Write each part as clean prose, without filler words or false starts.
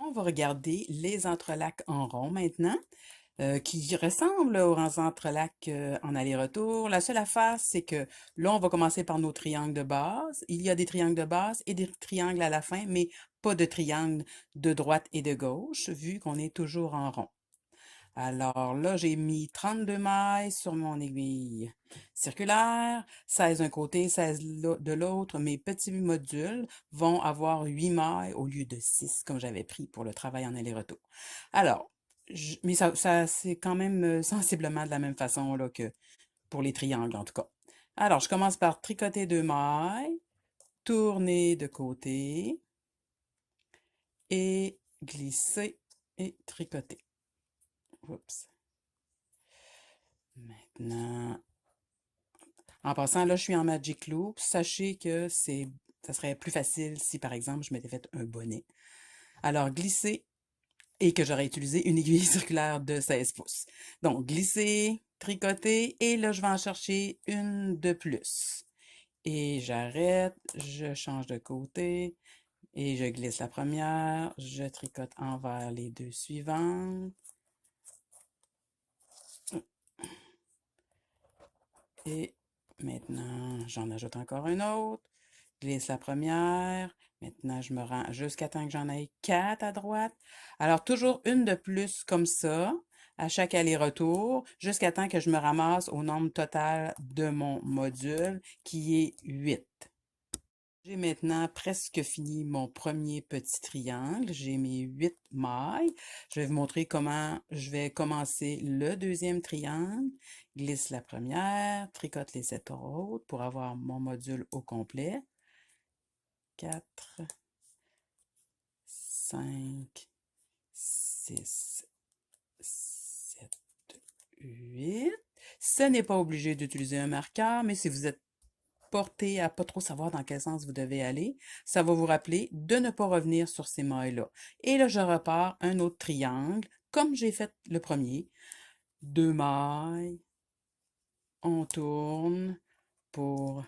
On va regarder les entrelacs en rond maintenant, qui ressemblent aux entrelacs en aller-retour. La seule affaire, c'est que là, on va commencer par nos triangles de base. Il y a des triangles de base et des triangles à la fin, mais pas de triangles de droite et de gauche, vu qu'on est toujours en rond. Alors là, j'ai mis 32 mailles sur mon aiguille circulaire, 16 d'un côté, 16 de l'autre. Mes petits modules vont avoir 8 mailles au lieu de 6 comme j'avais pris pour le travail en aller-retour. Alors, mais ça c'est quand même sensiblement de la même façon là, que pour les triangles en tout cas. Alors, je commence par tricoter 2 mailles, tourner de côté et glisser et tricoter. Oups. Maintenant, en passant, là, je suis en Magic Loop. Sachez que ça serait plus facile si, par exemple, je m'étais fait un bonnet. Alors, glisser et que j'aurais utilisé une aiguille circulaire de 16 pouces. Donc, glisser, tricoter et là, je vais en chercher une de plus. Et j'arrête, je change de côté et je glisse la première, je tricote envers les deux suivantes. Et maintenant, j'en ajoute encore une autre. Glisse la première. Maintenant, je me rends jusqu'à temps que j'en aille 4 à droite. Alors, toujours une de plus comme ça, à chaque aller-retour, jusqu'à temps que je me ramasse au nombre total de mon module, qui est 8. J'ai maintenant presque fini mon premier petit triangle. J'ai mes 8 mailles. Je vais vous montrer comment je vais commencer le deuxième triangle. Glisse la première, tricote les 7 autres pour avoir mon module au complet. 4, 5, 6, 7, 8. Ce n'est pas obligé d'utiliser un marqueur, mais si vous êtes porté à pas trop savoir dans quel sens vous devez aller, ça va vous rappeler de ne pas revenir sur ces mailles-là. Et là, je repars un autre triangle, comme j'ai fait le premier. 2 mailles, on tourne pour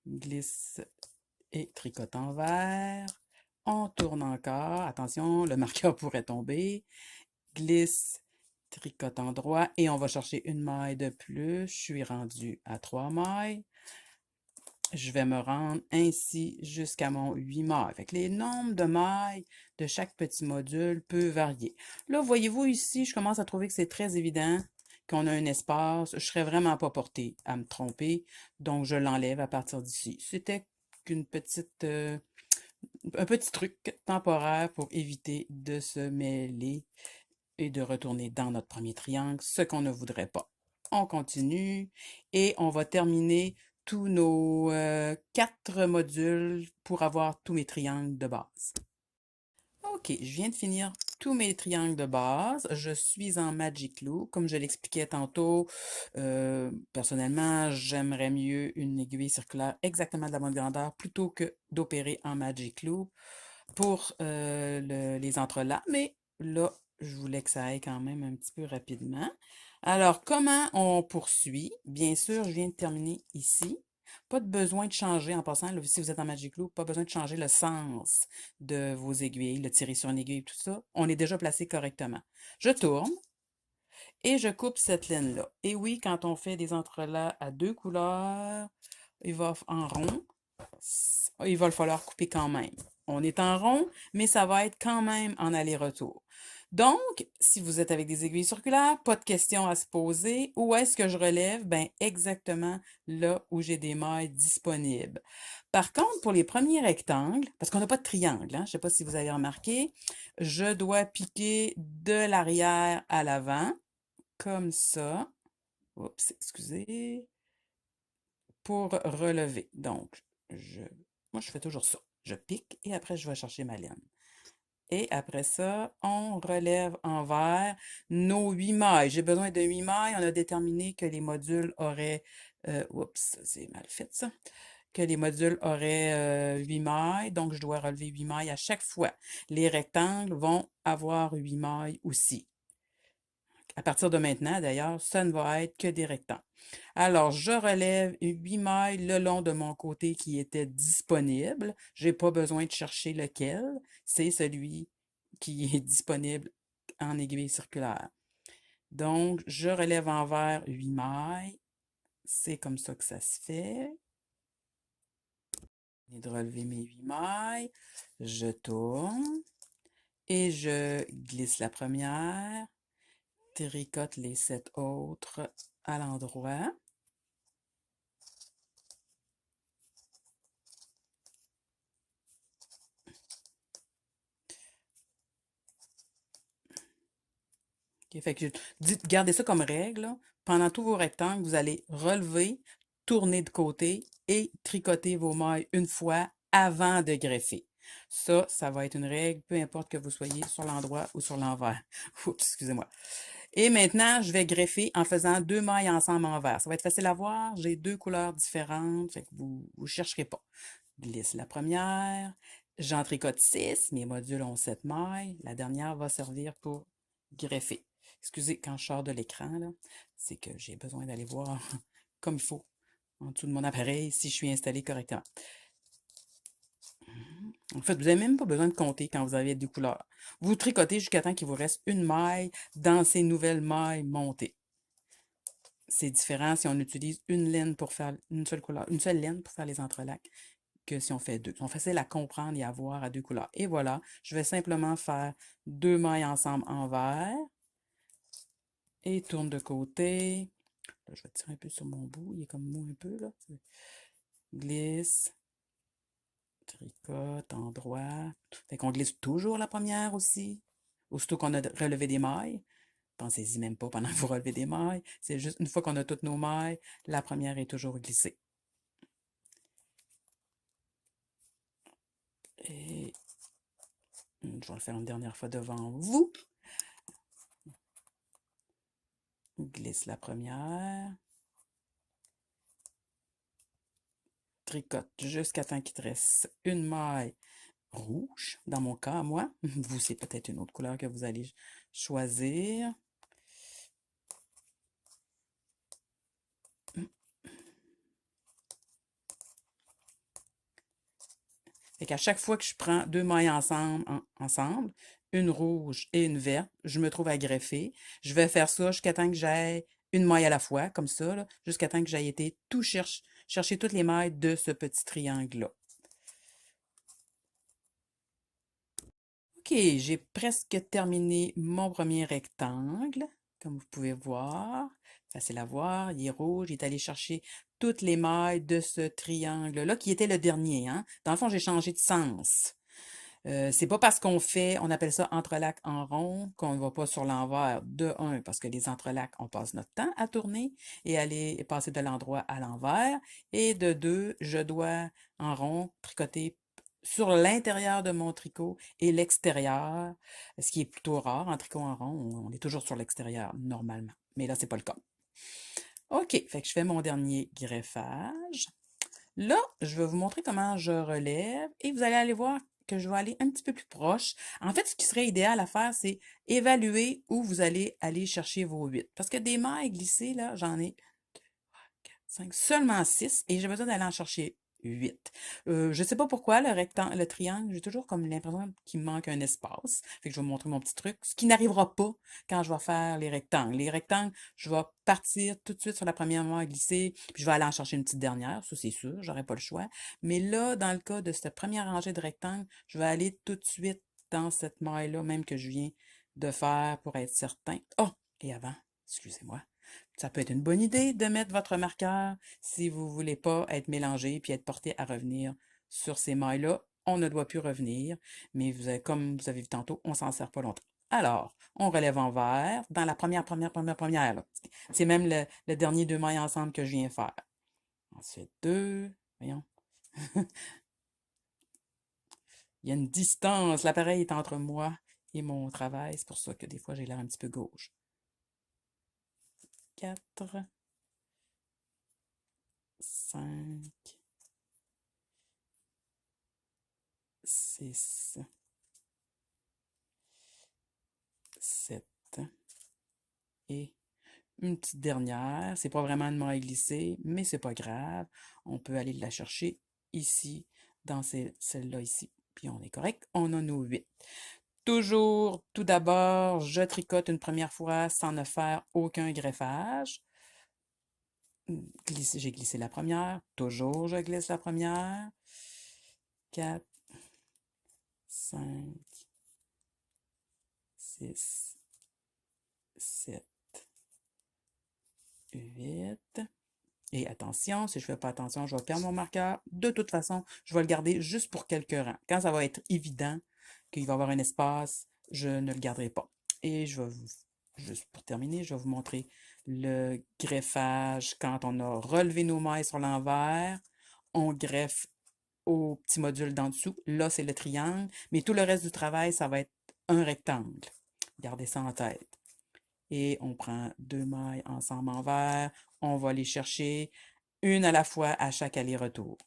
glisse et tricote envers. On tourne encore. Attention, le marqueur pourrait tomber. Glisse, tricote en droit et on va chercher une maille de plus. Je suis rendue à 3 mailles. Je vais me rendre ainsi jusqu'à mon 8 mailles. Fait que les nombres de mailles de chaque petit module peut varier. Là, voyez-vous ici, je commence à trouver que c'est très évident qu'on a un espace. Je ne serais vraiment pas portée à me tromper, donc je l'enlève à partir d'ici. C'était un petit truc temporaire pour éviter de se mêler et de retourner dans notre premier triangle, ce qu'on ne voudrait pas. On continue et on va terminer tous nos 4 modules pour avoir tous mes triangles de base. OK, je viens de finir tous mes triangles de base. Je suis en Magic Loop. Comme je l'expliquais tantôt, personnellement, j'aimerais mieux une aiguille circulaire exactement de la bonne grandeur plutôt que d'opérer en Magic Loop pour les entrelacs. Mais là, je voulais que ça aille quand même un petit peu rapidement. Alors, comment on poursuit? Bien sûr, je viens de terminer ici. Pas de besoin de changer, en passant, là, si vous êtes en Magic Loop, pas besoin de changer le sens de vos aiguilles, le tirer sur une aiguille, tout ça. On est déjà placé correctement. Je tourne et je coupe cette laine-là. Et oui, quand on fait des entrelacs à 2 couleurs, il va en rond, il va falloir couper quand même. On est en rond, mais ça va être quand même en aller-retour. Donc, si vous êtes avec des aiguilles circulaires, pas de question à se poser. Où est-ce que je relève? Ben, exactement là où j'ai des mailles disponibles. Par contre, pour les premiers rectangles, parce qu'on n'a pas de triangle, hein, je ne sais pas si vous avez remarqué, je dois piquer de l'arrière à l'avant, comme ça. Oups, excusez, pour relever. Donc, moi, je fais toujours ça. Je pique et après, je vais chercher ma laine. Et après ça, on relève envers nos 8 mailles. J'ai besoin de 8 mailles. On a déterminé que les modules auraient... oups, c'est mal fait ça. Que les modules auraient 8 mailles. Donc, je dois relever 8 mailles à chaque fois. Les rectangles vont avoir 8 mailles aussi. à partir de maintenant, d'ailleurs, ça ne va être que des rectangles. Alors, je relève 8 mailles le long de mon côté qui était disponible. Je n'ai pas besoin de chercher lequel. C'est celui qui est disponible en aiguille circulaire. Donc, je relève envers 8 mailles. C'est comme ça que ça se fait. Je de relever mes 8 mailles. Je tourne et je glisse la première, tricote les 7 autres à l'endroit. Okay, fait que gardez ça comme règle. Là. Pendant tous vos rectangles, vous allez relever, tourner de côté et tricoter vos mailles une fois avant de greffer. Ça va être une règle, peu importe que vous soyez sur l'endroit ou sur l'envers. Oups, excusez-moi. Et maintenant, je vais greffer en faisant 2 mailles ensemble envers. Ça va être facile à voir. J'ai 2 couleurs différentes, fait que vous ne chercherez pas. Glisse la première. J'en tricote 6. Mes modules ont 7 mailles. La dernière va servir pour greffer. Excusez, quand je sors de l'écran, là, c'est que j'ai besoin d'aller voir comme il faut en dessous de mon appareil si je suis installé correctement. En fait, vous n'avez même pas besoin de compter quand vous avez 2 couleurs. Vous tricotez jusqu'à temps qu'il vous reste une maille dans ces nouvelles mailles montées. C'est différent si on utilise une laine pour faire une seule couleur, une seule laine pour faire les entrelacs que si on fait 2. Ils sont faciles à comprendre et à voir à 2 couleurs. Et voilà, je vais simplement faire 2 mailles ensemble envers et tourne de côté. Là, je vais tirer un peu sur mon bout, il est comme mou un peu, là. Glisse, tricote, endroit. Fait qu'on glisse toujours la première aussi. Aussitôt qu'on a relevé des mailles, pensez-y même pas pendant que vous relevez des mailles. C'est juste une fois qu'on a toutes nos mailles, la première est toujours glissée. Et je vais le faire une dernière fois devant vous. Glisse la première. Tricote jusqu'à temps qu'il te reste une maille rouge, dans mon cas, moi. Vous, c'est peut-être une autre couleur que vous allez choisir. Fait qu'à chaque fois que je prends 2 mailles ensemble, une rouge et une verte, je me trouve à greffer. Je vais faire ça jusqu'à temps que j'aille une maille à la fois, comme ça, jusqu'à temps que j'aille été tout chercher toutes les mailles de ce petit triangle-là. OK, j'ai presque terminé mon premier rectangle, comme vous pouvez voir. Facile à voir, il est rouge, il est allé chercher toutes les mailles de ce triangle-là, qui était le dernier, hein. Dans le fond, j'ai changé de sens. C'est pas parce qu'on fait, on appelle ça entrelac en rond, qu'on ne va pas sur l'envers. De un, parce que les entrelacs, on passe notre temps à tourner et aller passer de l'endroit à l'envers. Et de deux, je dois en rond tricoter sur l'intérieur de mon tricot et l'extérieur, ce qui est plutôt rare. En tricot en rond, on est toujours sur l'extérieur, normalement. Mais là, c'est pas le cas. OK, fait que je fais mon dernier greffage. Là, je vais vous montrer comment je relève et vous allez aller voir que je vais aller un petit peu plus proche. En fait, ce qui serait idéal à faire, c'est évaluer où vous allez aller chercher vos 8. Parce que des mailles glissées, là, j'en ai 5, seulement 6 et j'ai besoin d'aller en chercher 8. Je ne sais pas pourquoi, le triangle, j'ai toujours comme l'impression qu'il me manque un espace. Fait que je vais vous montrer mon petit truc. Ce qui n'arrivera pas quand je vais faire les rectangles. Les rectangles, je vais partir tout de suite sur la première maille glissée, puis je vais aller en chercher une petite dernière, ça c'est sûr, j'aurai pas le choix. Mais là, dans le cas de cette première rangée de rectangles, je vais aller tout de suite dans cette maille-là, même que je viens de faire pour être certain. Oh! Et avant, excusez-moi. Ça peut être une bonne idée de mettre votre marqueur si vous ne voulez pas être mélangé puis être porté à revenir sur ces mailles-là. On ne doit plus revenir, mais comme vous avez vu tantôt, on ne s'en sert pas longtemps. Alors, on relève en vert dans la première. Là. C'est même le dernier 2 mailles ensemble que je viens faire. Ensuite, 2. Voyons. Il y a une distance. L'appareil est entre moi et mon travail. C'est pour ça que des fois, j'ai l'air un petit peu gauche. 4. 5, 6, 7, Et une petite dernière. C'est pas vraiment une maille glissée, mais c'est pas grave. On peut aller la chercher ici, dans celle-là ici. Puis on est correct. On a nos 8. Toujours, tout d'abord, je tricote une première fois sans ne faire aucun greffage. J'ai glissé la première. Toujours, je glisse la première. 4, 5, 6, 7, 8. Et attention, si je ne fais pas attention, je vais perdre mon marqueur. De toute façon, je vais le garder juste pour quelques rangs. Quand ça va être évident qu'il va y avoir un espace, je ne le garderai pas. Et je vais juste pour terminer, je vais vous montrer le greffage. Quand on a relevé nos mailles sur l'envers, on greffe au petit module d'en dessous. Là, c'est le triangle, mais tout le reste du travail, ça va être un rectangle. Gardez ça en tête. Et on prend 2 mailles ensemble en vert. On va les chercher une à la fois à chaque aller-retour.